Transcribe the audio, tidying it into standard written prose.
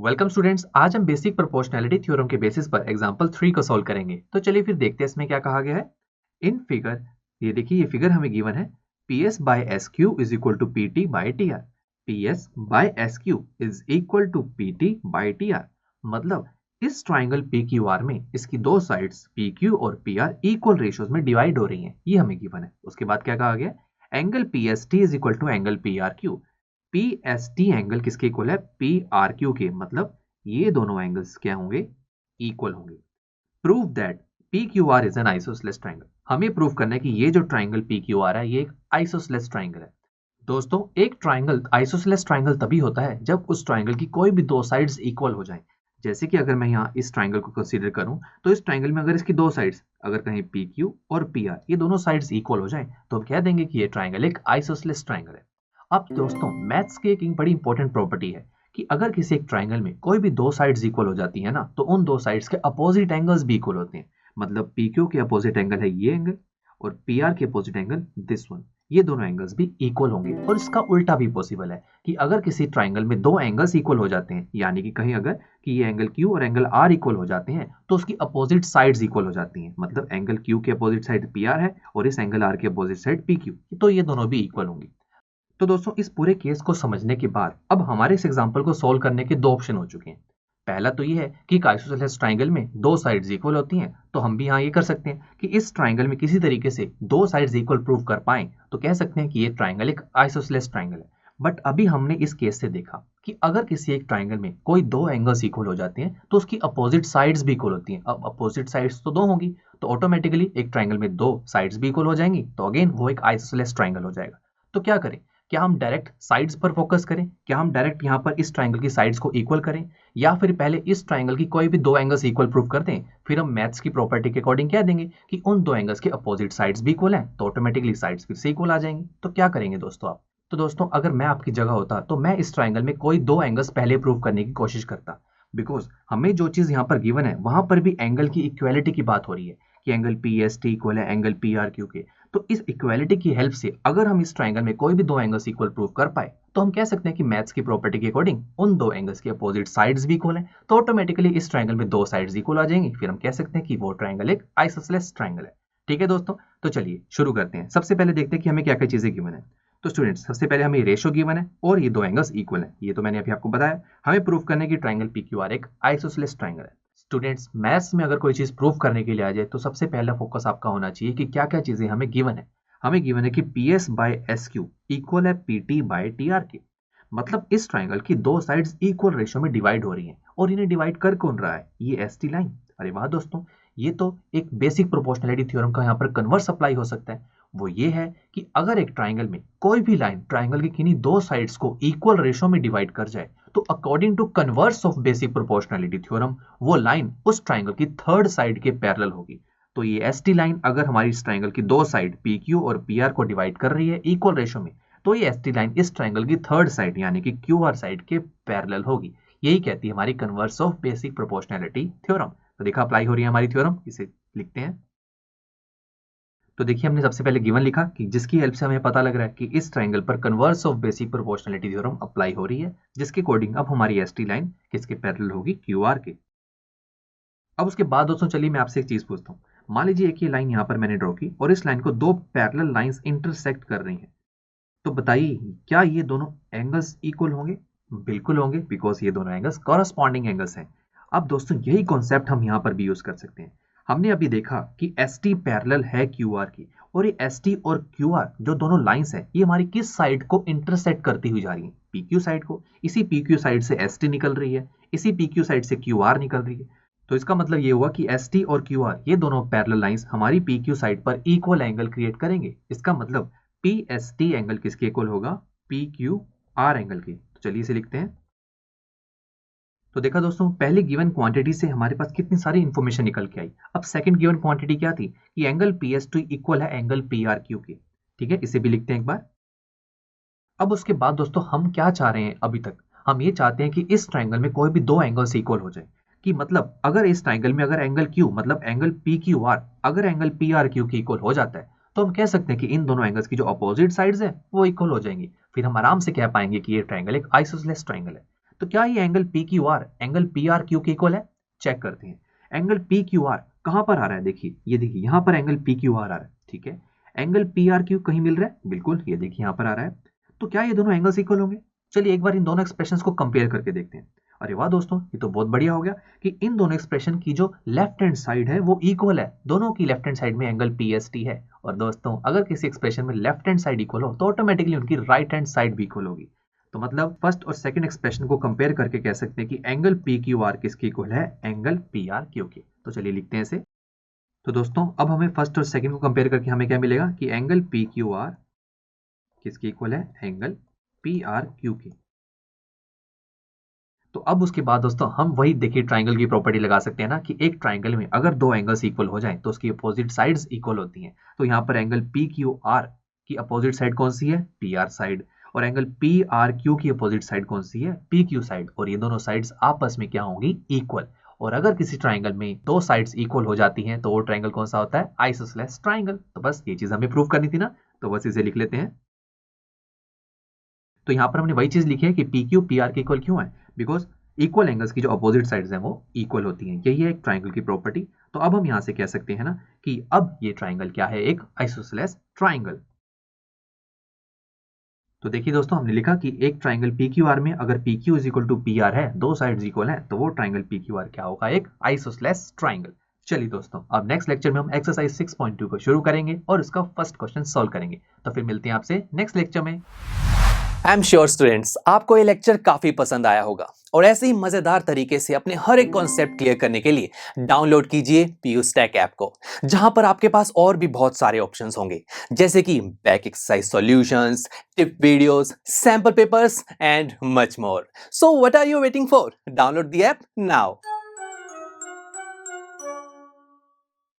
Welcome students, आज हम basic proportionality theorem के बेसिस पर एग्जांपल 3 को सॉल्व करेंगे। तो चलिए फिर देखते हैं इसमें क्या कहा गया है। इन फिगर ये देखिए, ये फिगर हमें गिवन है PS by S Q is equal to PT by TR। PS by S Q is equal to PT by TR। मतलब इस ट्राइंगल PQR में इसकी दो साइड्स PQ और PR इक्वल रेशियोज में डिवाइड हो रही हैं, ये हमें गिवन है। उसके बाद क्या कहा गया, angle PST is equal to angle PRQ। PST angle किसके इक्वल है, PRQ के। मतलब ये दोनों एंगल्स क्या होंगे, इक्वल होंगे। Prove that PQR is an isosceles triangle. हमें प्रूव करना है कि ये जो ट्राइंगल PQR है ये एक आइसोसेलेस ट्राइंगल है। दोस्तों, एक ट्राइंगल आइसोसेलेस ट्राइंगल तभी होता है जब उस ट्राइंगल की कोई भी दो साइड्स इक्वल हो जाएं। जैसे कि अगर मैं यहाँ इस ट्राइंगल को कंसीडर करूं, तो इस ट्राइंगल में अगर इसकी दो साइड्स, अगर कहीं PQ और PR ये दोनों साइड्स इक्वल हो जाएं, तो हम कह देंगे कि ये ट्राइंगल एक आइसोसेलेस ट्राइंगल है। अब दोस्तों, मैथ्स की एक बड़ी इंपॉर्टेंट प्रॉपर्टी है कि अगर किसी एक ट्राइंगल में कोई भी दो साइड्स इक्वल हो जाती है ना, तो उन दो साइड्स के अपोजिट एंगल्स भी इक्वल होते हैं। मतलब PQ के अपोजिट एंगल है ये एंगल और PR के अपोजिट एंगल दिस वन, ये दोनों एंगल्स भी इक्वल होंगे। और इसका उल्टा भी पॉसिबल है कि अगर किसी ट्राइंगल में दो एंगल्स इक्वल हो जाते हैं, यानी कि कहीं अगर कि ये एंगल Q और एंगल R इक्वल हो जाते हैं, तो उसकी अपोजिट साइड्स इक्वल हो जाती हैं। मतलब एंगल Q के अपोजिट साइड PR है और इस एंगल R के अपोजिट साइड PQ, तो ये दोनों भी इक्वल होंगे। तो दोस्तों, इस पूरे केस को समझने के बाद अब हमारे इस एग्जांपल को सॉल्व करने के दो ऑप्शन हो चुके हैं। पहला तो ये है कि एक आइसोसेलेस ट्राइंगल में दो साइड्स इक्वल होती हैं, तो हम भी यहाँ ये कर सकते हैं कि इस ट्राइंगल में किसी तरीके से दो साइड्स इक्वल प्रूव कर पाएं, तो कह सकते हैं कि ये ट्राइंगल एक आइसोसेलेस ट्राइंगल है। बट अभी हमने इस केस से देखा कि अगर किसी एक ट्राइंगल में कोई दो एंगल्स इक्वल हो जाते हैं, तो उसकी अपोजिट साइड्स भी इक्वल होती हैं। अब अपोजिट साइड्स तो दो होंगी, तो ऑटोमेटिकली एक ट्राइंगल में दो साइड्स भी इक्वल हो जाएंगी, तो अगेन वो एक आइसोसेलेस ट्राइंगल हो जाएगा। तो क्या करें, क्या हम डायरेक्ट साइड्स पर फोकस करें, क्या हम डायरेक्ट यहाँ पर इस ट्राइंगल की साइड्स को इक्वल करें, या फिर पहले इस ट्राइंगल की कोई भी दो एंगल्स इक्वल प्रूव कर दें, फिर हम मैथ्स की प्रॉपर्टी के अकॉर्डिंग कह देंगे कि उन दो एंगल्स के अपोजिट साइड्स भी इक्वल हैं, तो ऑटोमेटिकली साइड्स फिर से इक्वल आ जाएंगी। तो क्या करेंगे दोस्तों आप, तो दोस्तों अगर मैं आपकी जगह होता तो मैं इस ट्राइंगल में कोई दो एंगल्स पहले प्रूव करने की कोशिश करता। बिकॉज हमें जो चीज यहाँ पर गिवन है वहां पर भी एंगल की इक्वेलिटी की बात हो रही है कि एंगल PST इक्वल है एंगल PRQ के। तो इस इक्वेलिटी की हेल्प से अगर हम इस ट्राइंगल में कोई भी दो एंगल्स इक्वल प्रूव कर पाए, तो हम कह सकते हैं कि मैथ्स की प्रॉपर्टी के अकॉर्डिंग उन दो एंगल्स के अपोजिट साइड्स भी इक्वल हैं, तो ऑटोमेटिकली इस ट्राइंगल में दो साइड्स इक्वल आ जाएंगी। फिर हम कह सकते हैं कि वो ट्राइंगल एक आइसोसेलेस ट्राइंगल है। ठीक है दोस्तों, तो चलिए शुरू करते हैं। सबसे पहले देखते हैं कि हमें क्या क्या चीजें गिवन है। तो स्टूडेंट्स, सबसे पहले हमें रेशो गिवन है और ये दो एंगल्स इक्वल है, ये तो मैंने अभी आपको बताया। हमें प्रूफ करने की ट्राइंगल PQR एक आइसोसेलेस ट्राइंगल है। स्टूडेंट्स, मैथ्स में अगर कोई चीज प्रूफ करने के लिए आ जाए, तो सबसे पहला फोकस आपका होना चाहिए कि क्या क्या चीजें हमें गिवन है। हमें गिवन है कि PS बाय SQ इक्वल है PT बाय TR के। मतलब इस ट्राइंगल की दो साइड्स इक्वल रेशियो में डिवाइड हो रही हैं, और इन्हें डिवाइड कर कौन रहा है, ये ST लाइन। अरे वाह दोस्तों, ये तो एक बेसिक प्रोपोर्शनैलिटी थ्योरम का यहाँ पर कन्वर्स अप्लाई हो सकता है। वो ये है कि अगर एक ट्राइंगल में कोई भी लाइन ट्राइंगल की किन्हीं दो साइड्स को इक्वल रेशियो में डिवाइड कर जाए, तो according to converse of basic proportionality theorem वो लाइन उस ट्राइंगल की थर्ड साइड के पैरेलल होगी। तो ये ST लाइन अगर हमारी इस ट्राइंगल की दो साइड PQ और PR को डिवाइड कर रही है इक्वल रेशियो में, तो ये ST लाइन इस ट्राइंगल की थर्ड साइड यानी कि QR साइड के पैरेलल होगी। यही कहती है हमारी converse of basic proportionality theorem. तो देखा अप्लाई हो रही है हमारी थ्योरम, इसे लिखते हैं। तो देखिए, हमने सबसे पहले गिवन लिखा कि जिसकी हेल्प से हमें पता लग रहा है कि इस ट्राइंगल पर converse of basic proportionality theorem apply हो रही है, जिसके अकॉर्डिंग अब हमारी ST लाइन किसके पैरेलल होगी, QR के। अब उसके बाद दोस्तों चलिए मैं आपसे एक चीज पूछता हूँ। मान लीजिए एक ये लाइन यहाँ पर मैंने ड्रॉ की और इस लाइन को दो पैरेलल लाइंस इंटरसेक्ट कर रही हैं, तो बताइए क्या ये दोनों एंगल्स इक्वल होंगे? बिल्कुल होंगे, बिकॉज ये दोनों एंगल्स कॉरस्पॉन्डिंग एंगल्स हैं। अब दोस्तों यही कॉन्सेप्ट हम यहाँ पर भी यूज कर सकते हैं। हमने अभी देखा कि ST पैरेलल है QR की, और ये ST और QR जो दोनों लाइंस है, ये हमारी किस साइड को इंटरसेक्ट करती हुई जा रही है, PQ साइड को। इसी PQ साइड से ST निकल रही है, इसी PQ साइड से QR निकल रही है। तो इसका मतलब ये हुआ कि ST और QR ये दोनों पैरेलल लाइंस हमारी PQ साइड पर इक्वल एंगल क्रिएट करेंगे। इसका मतलब PST एंगल किसके इक्वल होगा, PQR एंगल के। तो चलिए इसे लिखते हैं। तो देखा दोस्तों, पहले गिवन क्वांटिटी से हमारे पास कितनी सारी इंफॉर्मेशन निकल के आई। अब सेकंड गिवन क्वांटिटी क्या थी कि एंगल PST इक्वल है एंगल PRQ के। ठीक है, इसे भी लिखते हैं एक बार। अब उसके बाद दोस्तों हम क्या चाह रहे हैं, अभी तक हम ये चाहते हैं कि इस ट्राइंगल में कोई भी दो एंगल्स इक्वल हो जाए। कि मतलब अगर इस ट्राइंगल में अगर एंगल Q मतलब एंगल PQR अगर एंगल PRQ के इक्वल हो जाता है, तो हम कह सकते हैं कि इन दोनों एंगल्स की जो अपोजिट साइड्स है वो इक्वल हो जाएंगी। फिर हम आराम से कह पाएंगे कि ये ट्राइंगल एक आइसोसेलेस ट्राइंगल है। तो क्या ये angle P Q R angle P R Q के इक्वल है? चेक करते हैं। एंगल पी क्यू आर कहां पर आ रहा है? देखिए, ये देखिए यहां पर एंगल पी क्यू आर आ रहा है, ठीक है। एंगल पी आर क्यू कहीं मिल रहा है? बिल्कुल, ये देखिए यहां पर आ रहा है। तो क्या ये दोनों एंगल्स इक्वल होंगे? चलिए एक बार इन दोनों एक्सप्रेशंस को कंपेयर करके देखते हैं। अरे वाह दोस्तों, ये तो बहुत बढ़िया हो गया कि इन दोनों एक्सप्रेशन की जो लेफ्ट हैंड साइड है वो इक्वल है। दोनों की लेफ्ट हैंड साइड में एंगल पी एस टी है। और दोस्तों, अगर किसी एक्सप्रेशन में लेफ्ट हैंड साइड इक्वल हो तो ऑटोमेटिकली उनकी राइट हैंड साइड भी इक्वल होगी। तो मतलब फर्स्ट और सेकंड एक्सप्रेशन को कंपेयर करके कह सकते हैं कि एंगल पी क्यू आर किसकी इक्वल है? एंगल पी आर क्यू के। तो चलिए लिखते हैं इसे। तो दोस्तों, अब हमें फर्स्ट और सेकंड को कंपेयर करके हमें क्या मिलेगा कि एंगल पी क्यू आर किसकी इक्वल है? एंगल पी आर क्यू की। तो अब उसके बाद दोस्तों हम वही देखिए ट्राइंगल की प्रॉपर्टी लगा सकते हैं ना कि एक ट्राइंगल में अगर दो एंगल्स इक्वल हो जाएं तो उसकी अपोजिट साइड्स इक्वल होती हैं। तो यहाँ पर एंगल पी क्यू आर की अपोजिट साइड कौन सी है? P R side. और एंगल पी आर क्यू की अपोजिट साइड कौन सी है? P Q side. और ये दोनों साइड्स आपस में क्या होंगी? इक्वल। और अगर किसी ट्राइंगल में दो साइड्स इक्वल हो जाती हैं तो वो ट्राइंगल कौन सा होता है? Isosceles triangle. तो बस ये चीज हमें प्रूव करनी थी ना, तो बस इसे लिख लेते हैं। तो यहाँ पर हमने वही चीज लिखी है कि पी क्यू पी आर के इक्वल क्यों है? बिकॉज इक्वल एंगल्स की जो अपोजिट साइड्स हैं वो इक्वल होती हैं। यही है एक ट्राइंगल की प्रॉपर्टी। तो अब हम यहाँ से कह सकते हैं ना कि अब ये ट्राइंगल क्या है? एक आइसोसेलेस ट्राइंगल। तो देखिए दोस्तों, हमने लिखा कि एक ट्राइंगल पी क्यू आर में अगर P Q is equal to P R है, दो साइड्स इक्वल हैं, तो वो ट्राइंगल पी क्यू आर क्या होगा? एक आइसोसेलेस ट्राइंगल। चलिए दोस्तों, अब नेक्स्ट लेक्चर में हम एक्सरसाइज 6.2 को शुरू करेंगे और इसका फर्स्ट क्वेश्चन सॉल्व करेंगे। तो फिर मिलते हैं आपसे नेक्स्ट लेक्चर में। आई एम श्योर स्टूडेंट्स, आपको ये लेक्चर काफी पसंद आया होगा और ऐसे ही मजेदार तरीके से अपने हर एक कॉन्सेप्ट क्लियर करने के लिए डाउनलोड कीजिए पीयू स्टैक ऐप को, जहां पर आपके पास और भी बहुत सारे ऑप्शंस होंगे, जैसे कि back exercise solutions, tip videos, sample papers and much more. So what are you waiting for? Download the app now.